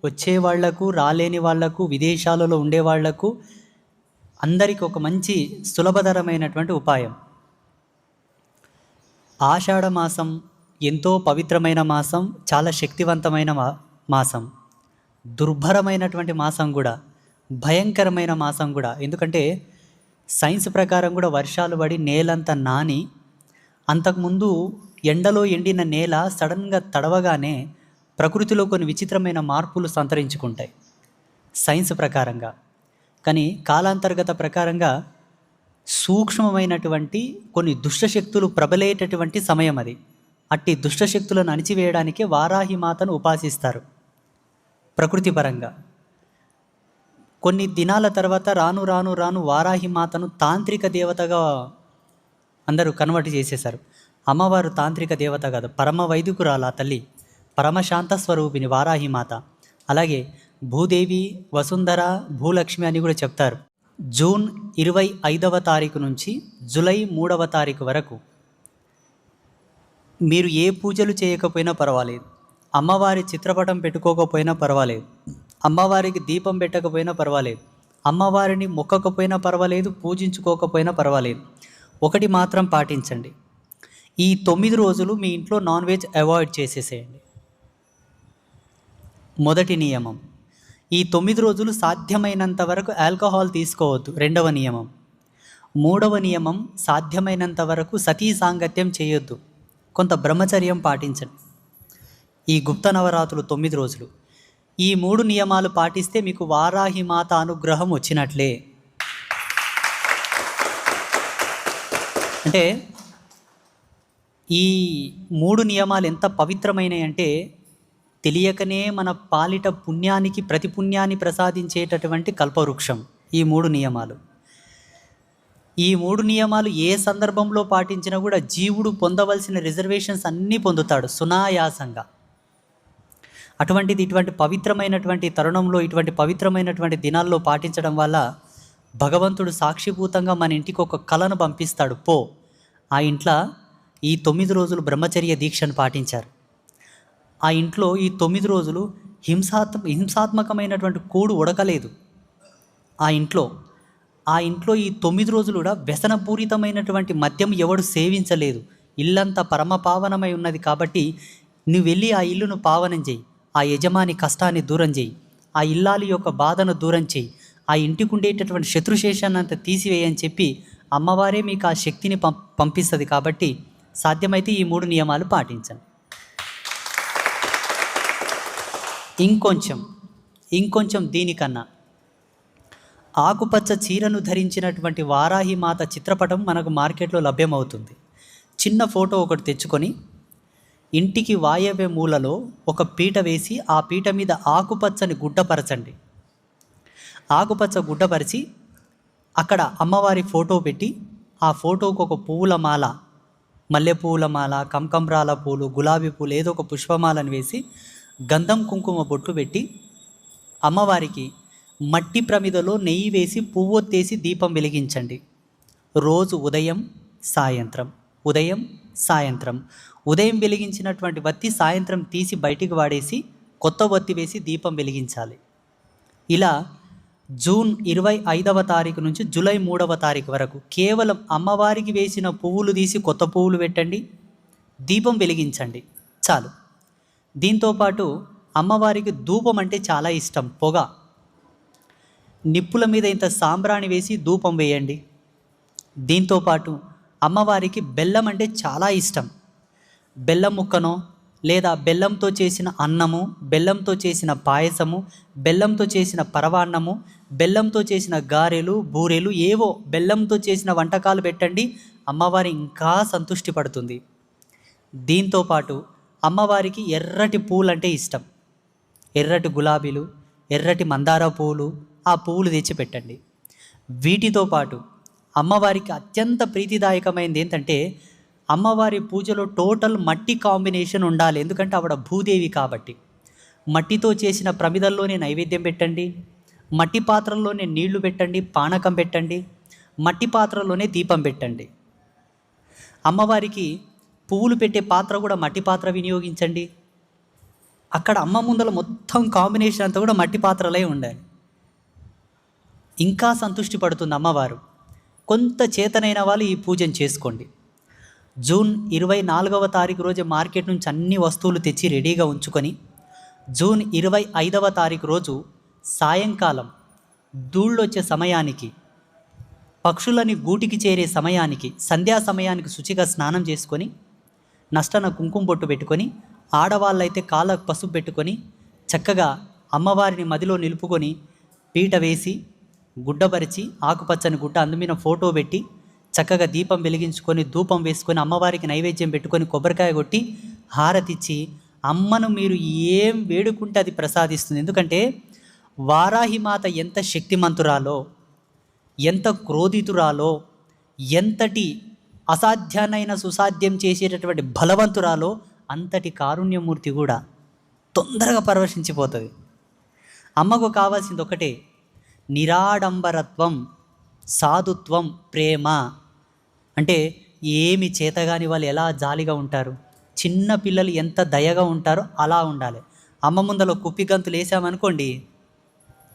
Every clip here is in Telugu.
వచ్చే వాళ్లకు, రాలేని వాళ్లకు, విదేశాలలో ఉండే వాళ్లకు అందరికీ ఒక మంచి సులభతరమైనటువంటి ఉపాయం. ఆషాఢ మాసం ఎంతో పవిత్రమైన మాసం, చాలా శక్తివంతమైన మాసం, దుర్భరమైనటువంటి మాసం కూడా, భయంకరమైన మాసం కూడా. ఎందుకంటే సైన్స్ ప్రకారం కూడా వర్షాలు పడి నేలంతా నాని, అంతకుముందు ఎండలో ఎండిన నేల సడన్గా తడవగానే ప్రకృతిలో కొన్ని విచిత్రమైన మార్పులు సంతరించుకుంటాయి సైన్స్ ప్రకారంగా. కానీ కాలాంతర్గత ప్రకారంగా సూక్ష్మమైనటువంటి కొన్ని దుష్టశక్తులు ప్రబలేటటువంటి సమయం అది. అట్టి దుష్టశక్తులను అణిచివేయడానికే వారాహి మాతను ఉపాసిస్తారు ప్రకృతి పరంగా. కొన్ని దినాల తర్వాత రాను రాను రాను వారాహి మాతను తాంత్రిక దేవతగా అందరూ కన్వర్ట్ చేసేశారు. అమ్మవారు తాంత్రిక దేవత కాదు, పరమ వైదికురాలు ఆ తల్లి, పరమశాంత స్వరూపిణి వారాహి మాత. అలాగే భూదేవి, వసుంధర, భూలక్ష్మి అని కూడా చెప్తారు. జూన్ 25వ తారీఖు నుంచి జూలై 3వ తారీఖు వరకు మీరు ఏ పూజలు చేయకపోయినా పర్వాలేదు, అమ్మవారి చిత్రపటం పెట్టుకోకపోయినా పర్వాలేదు, అమ్మవారికి దీపం పెట్టకపోయినా పర్వాలేదు, అమ్మవారిని మొక్కకపోయినా పర్వాలేదు, పూజించుకోకపోయినా పర్వాలేదు. ఒకటి మాత్రం పాటించండి, ఈ 9 రోజులు మీ ఇంట్లో నాన్ వెజ్ అవాయిడ్ చేసేసేయండి. మొదటి నియమం. ఈ 9 రోజులు సాధ్యమైనంత వరకు ఆల్కహాల్ తీసుకోవద్దు, రెండవ నియమం. మూడవ నియమం, సాధ్యమైనంత వరకు సతీ సాంగత్యం చేయొద్దు, కొంత బ్రహ్మచర్యం పాటించండి ఈ గుప్త నవరాత్రులు 9 రోజులు. ఈ 3 నియమాలు పాటిస్తే మీకు వారాహి మాత అనుగ్రహం వచ్చినట్లే. అంటే ఈ 3 నియమాలు ఎంత పవిత్రమైనవి అంటే, తెలియకనే మన పాలిట పుణ్యానికి ప్రతిపుణ్యాన్ని ప్రసాదించేటటువంటి కల్పవృక్షం ఈ 3 నియమాలు. ఈ 3 నియమాలు ఏ సందర్భంలో పాటించినా కూడా జీవుడు పొందవలసిన రిజర్వేషన్స్ అన్నీ పొందుతాడు సునాయాసంగా. అటువంటిది ఇటువంటి పవిత్రమైనటువంటి తరుణంలో, ఇటువంటి పవిత్రమైనటువంటి దినాల్లో పాటించడం వల్ల భగవంతుడు సాక్షిభూతంగా మన ఇంటికి ఒక కళను పంపిస్తాడు. పో, ఆ ఇంట్లో ఈ 9 రోజులు బ్రహ్మచర్య దీక్షను పాటించారు. ఆ ఇంట్లో ఈ 9 రోజులు హింసాత్మకమైనటువంటి కూడు ఉడకలేదు. ఆ ఇంట్లో ఈ 9 రోజులు కూడా వ్యసనపూరితమైనటువంటి మద్యం ఎవడు సేవించలేదు. ఇల్లంతా పరమపావనమై ఉన్నది కాబట్టి నువ్వు వెళ్ళి ఆ ఇల్లును పావనం చేయి, ఆ యజమాని కష్టాన్ని దూరం చేయి, ఆ ఇల్లాలి యొక్క బాధను దూరం చేయి, ఆ ఇంటికి ఉండేటటువంటి శత్రుశేషాన్ని అంతా తీసివేయని చెప్పి అమ్మవారే మీకు ఆ శక్తిని పంపిస్తుంది. కాబట్టి సాధ్యమైతే ఈ 3 నియమాలు పాటించండి. ఇంకొంచెం దీనికన్నా ఆకుపచ్చ చీరను ధరించినటువంటి వారాహి మాత చిత్రపటం మనకు మార్కెట్లో లభ్యమవుతుంది. చిన్న ఫోటో ఒకటి తెచ్చుకొని ఇంటికి వాయవ్య మూలలో ఒక పీట వేసి ఆ పీట మీద ఆకుపచ్చని గుడ్డపరచండి. ఆకుపచ్చ గుడ్డపరిచి అక్కడ అమ్మవారి ఫోటో పెట్టి ఆ ఫోటోకు ఒక పువ్వుల మాల, మల్లెపూల మాల, కంకంబ్రాల పూలు, గులాబీ పూలు, ఏదో ఒక పుష్పమాలను వేసి గంధం కుంకుమ బొట్టు పెట్టి అమ్మవారికి మట్టి ప్రమిదలో నెయ్యి వేసి పువ్వొత్తేసి దీపం వెలిగించండి. రోజు ఉదయం సాయంత్రం ఉదయం వెలిగించినటువంటి వత్తి సాయంత్రం తీసి బయటికి వాడేసి కొత్త వత్తి వేసి దీపం వెలిగించాలి. ఇలా జూన్ 25వ తారీఖు నుంచి జూలై 3వ తారీఖు వరకు కేవలం అమ్మవారికి వేసిన పువ్వులు తీసి కొత్త పువ్వులు పెట్టండి, దీపం వెలిగించండి, చాలు. దీంతోపాటు అమ్మవారికి ధూపం అంటే చాలా ఇష్టం. పొగ, నిప్పుల మీద ఇంత సాంబ్రాణి వేసి ధూపం వేయండి. దీంతోపాటు అమ్మవారికి బెల్లం అంటే చాలా ఇష్టం. బెల్లం ముక్కనో లేదా బెల్లంతో చేసిన అన్నము, బెల్లంతో చేసిన పాయసము, బెల్లంతో చేసిన పరవాన్నము, బెల్లంతో చేసిన గారెలు, బూరెలు, ఏవో బెల్లంతో చేసిన వంటకాలు పెట్టండి. అమ్మవారి ఇంకా సంతృష్టి పడుతుంది. దీంతోపాటు అమ్మవారికి ఎర్రటి పూలు అంటే ఇష్టం. ఎర్రటి గులాబీలు, ఎర్రటి మందార పూలు, ఆ పువ్వులు తెచ్చి పెట్టండి. వీటితో పాటు అమ్మవారికి అత్యంత ప్రీతిదాయకమైనది ఏంటంటే, అమ్మవారి పూజలో టోటల్ మట్టి కాంబినేషన్ ఉండాలి. ఎందుకంటే ఆవిడ భూదేవి కాబట్టి. మట్టితో చేసిన ప్రమిదల్లోనే నైవేద్యం పెట్టండి, మట్టి పాత్రల్లోనే నీళ్లు పెట్టండి, పానకం పెట్టండి, మట్టి పాత్రలోనే దీపం పెట్టండి. అమ్మవారికి పువ్వులు పెట్టే పాత్ర కూడా మట్టి పాత్ర వినియోగించండి. అక్కడ అమ్మ ముందల మొత్తం కాంబినేషన్ అంతా కూడా మట్టి పాత్రలే ఉండాలి. ఇంకా సంతృష్టి పడుతుంది అమ్మవారు. కొంత చేతనైన వాళ్ళు ఈ పూజను చేసుకోండి. జూన్ 24వ తారీఖు రోజు మార్కెట్ నుంచి అన్ని వస్తువులు తెచ్చి రెడీగా ఉంచుకొని జూన్ 25వ తారీఖు రోజు సాయంకాలం ధూళ్ళొచ్చే సమయానికి, పక్షులని గూటికి చేరే సమయానికి, సంధ్యా సమయానికి శుచిగా స్నానం చేసుకొని నష్టన కుంకుమ బొట్టు పెట్టుకొని, ఆడవాళ్ళైతే కాళ్ళకు పసుపు పెట్టుకొని చక్కగా అమ్మవారిని మదిలో నిలుపుకొని పీట వేసి గుడ్డపరిచి ఆకుపచ్చని గుడ్డ అందుమీన ఫోటో పెట్టి చక్కగా దీపం వెలిగించుకొని ధూపం వేసుకొని అమ్మవారికి నైవేద్యం పెట్టుకొని కొబ్బరికాయ కొట్టి హారతిచ్చి అమ్మను మీరు ఏం వేడుకుంటే అది ప్రసాదిస్తుంది. ఎందుకంటే వారాహిమాత ఎంత శక్తిమంతురాలో, ఎంత క్రోధితురాలో, ఎంతటి అసాధ్యాన్నైనా సుసాధ్యం చేసేటటువంటి బలవంతురాలో అంతటి కారుణ్యమూర్తి కూడా తొందరగా పరవశించిపోతుంది. అమ్మకు కావాల్సింది ఒకటే, నిరాడంబరత్వం, సాధుత్వం, ప్రేమ. అంటే ఏమి చేతగాని వాళ్ళు ఎలా జాలిగా ఉంటారు, చిన్న పిల్లలు ఎంత దయగా ఉంటారో అలా ఉండాలి. అమ్మ ముందలో కుప్పి గంతులు వేసామనుకోండి,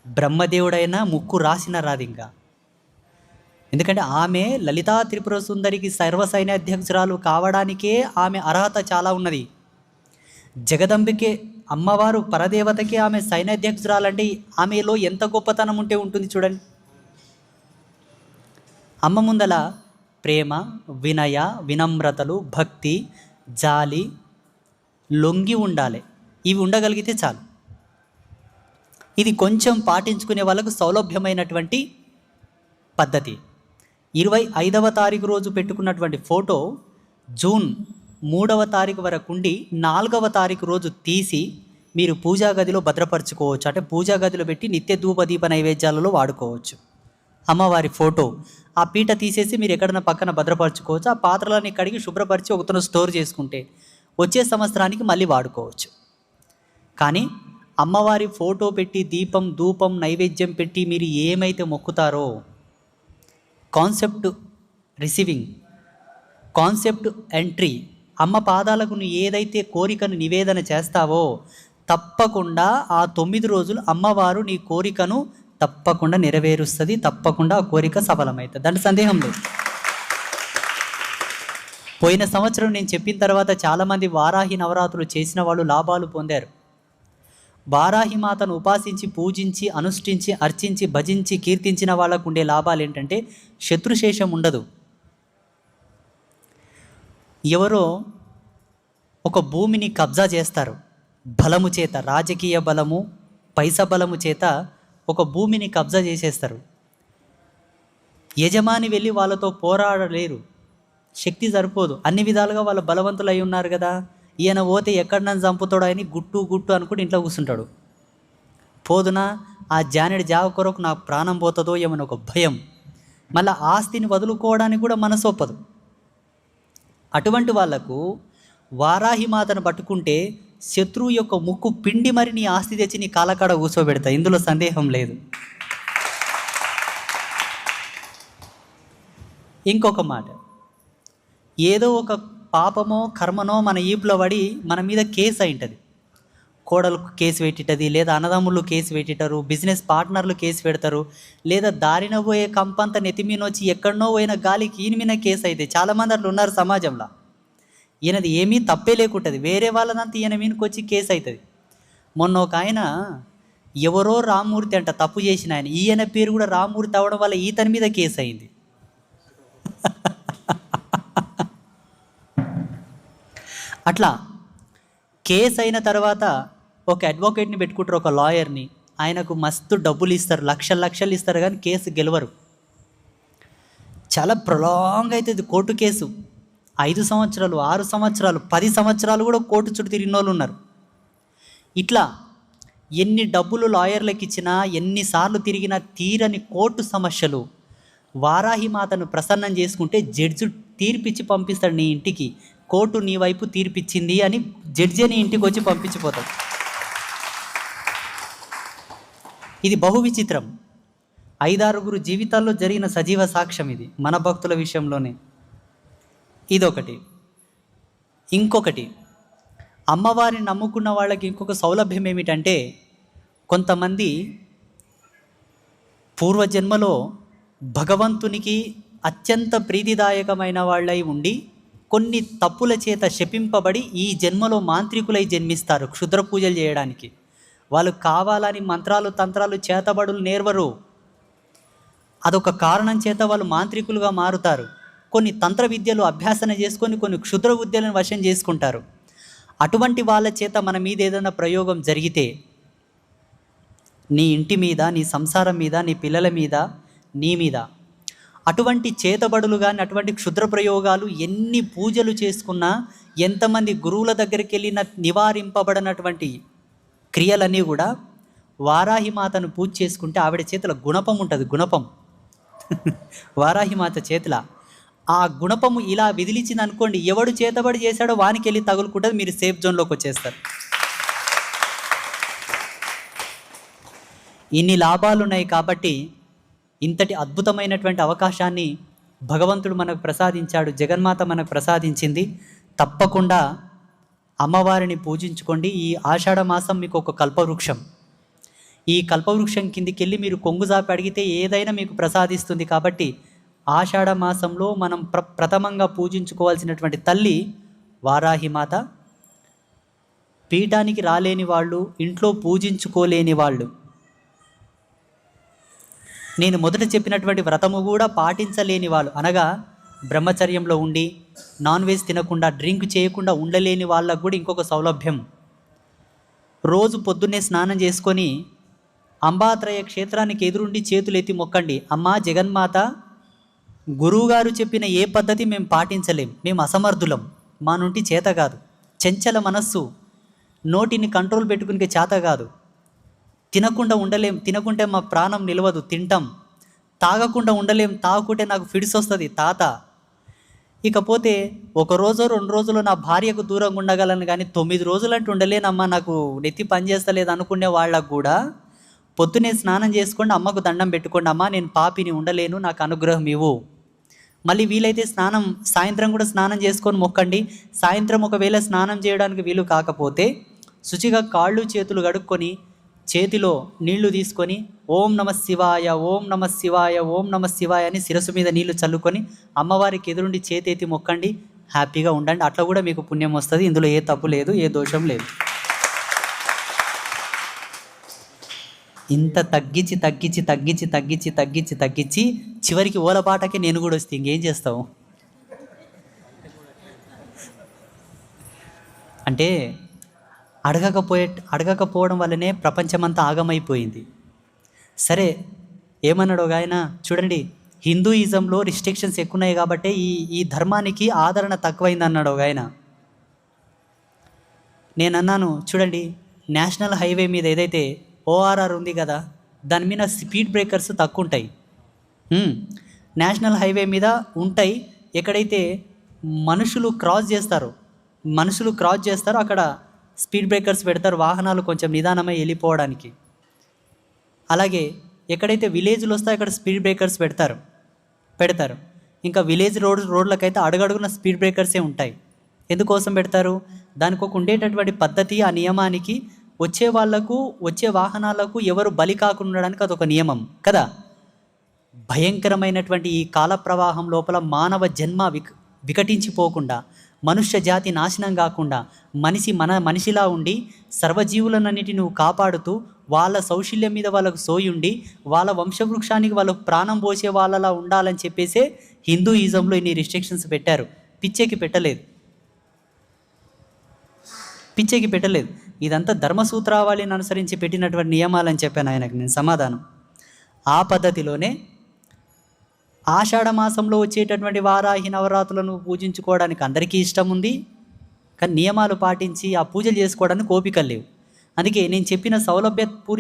బ్రహ్మదేవుడైనా ముక్కు రాసిన రాదు ఇంకా. ఎందుకంటే ఆమె లలితా త్రిపుర సుందరికి సర్వసైన్యాధ్యక్షురాలు కావడానికే ఆమె అర్హత చాలా ఉన్నది. జగదంబికే అమ్మవారు పరదేవతకి ఆమె సైన్యాధ్యక్షురాలంటే ఆమెలో ఎంత గొప్పతనం ఉంటే ఉంటుంది చూడండి. అమ్మ ముందల ప్రేమ, వినయ, వినమ్రతలు, భక్తి, జాలి, లొంగి ఉండాలి. ఇవి ఉండగలిగితే చాలు. ఇది కొంచెం పాటించుకునే వాళ్ళకు సౌలభ్యమైనటువంటి పద్ధతి. 25వ తారీఖు రోజు పెట్టుకున్నటువంటి ఫోటో జూన్ 3వ తారీఖు వరకు ఉండి 4వ తారీఖు రోజు తీసి మీరు పూజా గదిలో భద్రపరచుకోవచ్చు. అంటే పూజా గదిలో పెట్టి నిత్య ధూపదీప నైవేద్యాలలో వాడుకోవచ్చు. అమ్మవారి ఫోటో ఆ పీట తీసేసి మీరు ఎక్కడైనా పక్కన భద్రపరచుకోవచ్చు. ఆ పాత్రలని కడిగి శుభ్రపరిచి ఒకతను స్టోర్ చేసుకుంటే వచ్చే సంవత్సరానికి మళ్ళీ వాడుకోవచ్చు. కానీ అమ్మవారి ఫోటో పెట్టి దీపం, ధూపం, నైవేద్యం పెట్టి మీరు ఏమైతే మొక్కుతారో, కాన్సెప్ట్ రిసీవింగ్, కాన్సెప్ట్ ఎంట్రీ, అమ్మ పాదాలకు నువ్వు ఏదైతే కోరికను నివేదన చేస్తావో తప్పకుండా ఆ 9 రోజులు అమ్మవారు నీ కోరికను తప్పకుండా నెరవేరుస్తుంది. తప్పకుండా ఆ కోరిక సఫలమవుతుంది, దాంట్లో సందేహం లేదు. పోయిన సంవత్సరం నేను చెప్పిన తర్వాత చాలామంది వారాహి నవరాత్రులు చేసిన వాళ్ళు లాభాలు పొందారు. వారాహి మాతను ఉపాసించి, పూజించి, అనుష్ఠించి, అర్చించి, భజించి, కీర్తించిన వాళ్ళకు ఉండే లాభాలు ఏంటంటే శత్రుశేషం ఉండదు. ఎవరో ఒక భూమిని కబ్జా చేస్తారు, బలము చేత, రాజకీయ బలము, పైసా బలము చేత ఒక భూమిని కబ్జా చేసేస్తారు. యజమాని వెళ్ళి వాళ్ళతో పోరాడలేరు, శక్తి సరిపోదు. అన్ని విధాలుగా వాళ్ళు బలవంతులు అయి ఉన్నారు కదా, ఈయన పోతే ఎక్కడ నన్ను చంపుతాడో అని గుట్టు అనుకుంటే ఇంట్లో కూర్చుంటాడు. పోదునా ఆ జానెడు జావ కొరకు నా ప్రాణం పోతుందో ఏమని ఒక భయం. మళ్ళీ ఆస్తిని వదులుకోవడానికి కూడా మనసు ఒప్పదు. అటువంటి వాళ్లకు వారాహి మాతను పట్టుకుంటే శత్రువు యొక్క ముక్కు పిండి మరి నీ ఆస్తి తెచ్చి నీ కాలకాడ కూర్చోబెడతా, ఇందులో సందేహం లేదు. ఇంకొక మాట, ఏదో ఒక పాపమో కర్మనో మన ఈపులో పడి మన మీద కేసు అయింటుంది. కోడలకు కేసు పెట్టిటది, లేదా అన్నదమ్ములు కేసు పెట్టిటారు, బిజినెస్ పార్ట్నర్లు కేసు పెడతారు, లేదా దారిన పోయే కంపంత నెత్తిమీన వచ్చి ఎక్కడనో పోయిన గాలికి ఈయన మీద కేసు అయితే చాలామంది అట్లా ఉన్నారు సమాజంలో. ఈయనది ఏమీ తప్పే లేకుంటుంది, వేరే వాళ్ళదంతా ఈయన మీదకి వచ్చి కేసు అవుతుంది. మొన్న ఒక ఆయన ఎవరో రామ్మూర్తి అంట తప్పు చేసిన ఆయన, ఈయన పేరు కూడా రామ్మూర్తి అవ్వడం వల్ల ఈతని మీద కేసు అయింది. అట్లా కేసు అయిన తర్వాత ఒక అడ్వకేట్ని పెట్టుకుంటారు, ఒక లాయర్ని. ఆయనకు మస్తు డబ్బులు ఇస్తారు, లక్షలు ఇస్తారు, కానీ కేసు గెలవరు. చాలా ప్రొలాంగ్ అవుతుంది కోర్టు కేసు. 5 సంవత్సరాలు, 6 సంవత్సరాలు, 10 సంవత్సరాలు కూడా కోర్టు చుట్టూ తిరిగిన వాళ్ళు ఉన్నారు. ఇట్లా ఎన్ని డబ్బులు లాయర్లకు ఇచ్చినా, ఎన్నిసార్లు తిరిగినా తీరని కోర్టు సమస్యలు. వారాహి మాతను ప్రసన్నం చేసుకుంటే జడ్జి తీర్పిచ్చి పంపిస్తాడు నీ ఇంటికి. కోర్టు నీ వైపు తీర్పిచ్చింది అని జడ్జి నీ ఇంటికి వచ్చి పంపించిపోతాడు. ఇది బహు విచిత్రం. 5-6 జీవితాల్లో జరిగిన సజీవ సాక్ష్యం ఇది, మన భక్తుల విషయంలోనే. ఇదొకటి. ఇంకొకటి, అమ్మవారిని నమ్ముకున్న వాళ్ళకి ఇంకొక సౌలభ్యం ఏమిటంటే, కొంతమంది పూర్వజన్మలో భగవంతునికి అత్యంత ప్రీతిదాయకమైన వాళ్ళై ఉండి కొన్ని తప్పుల చేత శపింపబడి ఈ జన్మలో మాంత్రికులై జన్మిస్తారు క్షుద్ర పూజలు చేయడానికి. వాళ్ళు కావాలని మంత్రాలు తంత్రాలు చేతబడులు నేర్వరు. అదొక కారణం చేత వాళ్ళు మాంత్రికులుగా మారుతారు. కొన్ని తంత్ర విద్యలు అభ్యాసన చేసుకొని కొన్ని క్షుద్ర విద్యలను వశం చేసుకుంటారు. అటువంటి వాళ్ళ చేత మన మీద ఏదైనా ప్రయోగం జరిగితే, నీ ఇంటి మీద, నీ సంసారం మీద, నీ పిల్లల మీద, నీ మీద అటువంటి చేతబడులు కానీ అటువంటి క్షుద్ర ప్రయోగాలు ఎన్ని పూజలు చేసుకున్నా, ఎంతమంది గురువుల దగ్గరికి వెళ్ళిన నివారింపబడినటువంటి క్రియలన్నీ కూడా వారాహిమాతను పూజ చేసుకుంటే ఆవిడ చేతుల గుణపం ఉంటుంది. గుణపం వారాహిమాత చేతుల ఆ గుణపము ఇలా విదిలిచింది అనుకోండి, ఎవడు చేతబడి చేశాడో వానికి వెళ్ళి తగులుకుంటుంది, మీరు సేఫ్ జోన్లోకి వచ్చేస్తారు. ఇన్ని లాభాలు ఉన్నాయి కాబట్టి ఇంతటి అద్భుతమైనటువంటి అవకాశాన్ని భగవంతుడు మనకు ప్రసాదించాడు, జగన్మాత మనకు ప్రసాదించింది. తప్పకుండా అమ్మవారిని పూజించుకోండి. ఈ ఆషాఢ మాసం మీకు ఒక కల్పవృక్షం. ఈ కల్పవృక్షం కిందికి వెళ్ళి మీరు కొంగుజాపి అడిగితే ఏదైనా మీకు ప్రసాదిస్తుంది. కాబట్టి ఆషాఢ మాసంలో మనం ప్రథమంగా పూజించుకోవాల్సినటువంటి తల్లి వారాహిమాత. పీఠానికి రాలేని వాళ్ళు, ఇంట్లో పూజించుకోలేని వాళ్ళు, నేను మొదట చెప్పినటువంటి వ్రతము కూడా పాటించలేని వాళ్ళు, అనగా బ్రహ్మచర్యంలో ఉండి నాన్ వెజ్ తినకుండా డ్రింక్ చేయకుండా ఉండలేని వాళ్ళకు కూడా ఇంకొక సౌలభ్యం. రోజు పొద్దున్నే స్నానం చేసుకొని అంబాత్రయ క్షేత్రానికి ఎదురుండి చేతులు ఎత్తి మొక్కండి, అమ్మా జగన్మాత, గురువుగారు చెప్పిన ఏ పద్ధతి మేము పాటించలేం, మేము అసమర్థులం, మా నుండి చేత కాదు, చంచల మనస్సు, నోటిని కంట్రోల్ పెట్టుకునే చేత కాదు, తినకుండా ఉండలేం, తినకుంటే మా ప్రాణం నిలవదు, తింటాం, తాగకుండా ఉండలేం, తాగుకుంటే నాకు ఫిడ్స్ వస్తుంది తాత, ఇకపోతే ఒక రోజు 2 రోజులు నా భార్యకు దూరంగా ఉండగలను కానీ 9 రోజులు అంటే ఉండలేనమ్మా, నాకు నెత్తి పని చేస్తలేదు అనుకునే వాళ్ళకు కూడా పొద్దునే స్నానం చేసుకోండి, అమ్మకు దండం పెట్టుకోండి, అమ్మ నేను పాపిని ఉండలేను, నాకు అనుగ్రహం ఇవ్వు. మళ్ళీ వీలైతే సాయంత్రం కూడా స్నానం చేసుకొని మొక్కండి. సాయంత్రం ఒకవేళ స్నానం చేయడానికి వీలు కాకపోతే శుచిగా కాళ్ళు చేతులు కడుక్కొని చేతిలో నీళ్లు తీసుకొని ఓం నమ శివాయ, ఓం నమ శివాయ, ఓం నమ శివాయ అని శిరస్సు మీద నీళ్లు చల్లుకొని అమ్మవారికి ఎదురుండి చేతి మొక్కండి, హ్యాపీగా ఉండండి. అట్లా కూడా మీకు పుణ్యం వస్తుంది. ఇందులో ఏ తప్పు లేదు, ఏ దోషం లేదు. ఇంత తగ్గించి తగ్గించి తగ్గించి తగ్గించి తగ్గించి తగ్గించి చివరికి ఓలపాటకే నేను కూడా వస్తే ఇంకేం చేస్తావు అంటే అడగకపోవడం వల్లనే ప్రపంచమంతా ఆగమైపోయింది. సరే ఏమన్నాడు ఒక ఆయన, చూడండి హిందూయిజంలో రిస్ట్రిక్షన్స్ ఎక్కువ ఉన్నాయి కాబట్టి ఈ ధర్మానికి ఆదరణ తక్కువైంది అన్నాడు ఒక ఆయన. నేను అన్నాను, చూడండి నేషనల్ హైవే మీద ఏదైతే ORR ఉంది కదా, దాని మీద స్పీడ్ బ్రేకర్స్ తక్కువ ఉంటాయి. నేషనల్ హైవే మీద ఉంటాయి, ఎక్కడైతే మనుషులు క్రాస్ చేస్తారో అక్కడ స్పీడ్ బ్రేకర్స్ పెడతారు, వాహనాలు కొంచెం నిదానమై వెళ్ళిపోవడానికి. అలాగే ఎక్కడైతే విలేజ్లు వస్తాయో అక్కడ స్పీడ్ బ్రేకర్స్ పెడతారు. ఇంకా విలేజ్ రోడ్లకైతే అడుగడుగున స్పీడ్ బ్రేకర్సే ఉంటాయి. ఎందుకోసం పెడతారు? దానికి ఒక ఉండేటటువంటి పద్ధతి, ఆ నియమానికి వచ్చే వాళ్లకు, వచ్చే వాహనాలకు ఎవరు బలి కాకుండా ఉండడానికి అదొక నియమం కదా. భయంకరమైనటువంటి ఈ కాల ప్రవాహం లోపల మానవ జన్మ వికటించిపోకుండా, మనుష్య జాతి నాశనం కాకుండా మనిషిలా ఉండి సర్వజీవులన్నిటిని నువ్వు కాపాడుతూ వాళ్ళ సౌశల్యం మీద వాళ్ళకు సోయుండి వాళ్ళ వంశవృక్షానికి వాళ్ళకు ప్రాణం పోసే వాళ్ళలా ఉండాలని చెప్పేసే హిందూయిజంలో ఇన్ని రిస్ట్రిక్షన్స్ పెట్టారు. పిచ్చేకి పెట్టలేదు. ఇదంతా ధర్మసూత్రావళిని అనుసరించి పెట్టినటువంటి నియమాలని చెప్పాను ఆయనకు నేను సమాధానం. ఆ పద్ధతిలోనే ఆషాఢ మాసంలో వచ్చేటటువంటి వారాహి నవరాత్రులను పూజించుకోవడానికి అందరికీ ఇష్టం ఉంది, కానీ నియమాలు పాటించి ఆ పూజలు చేసుకోవడానికి ఓపిక లేవు. అందుకే నేను చెప్పిన సౌలభ్య పూరి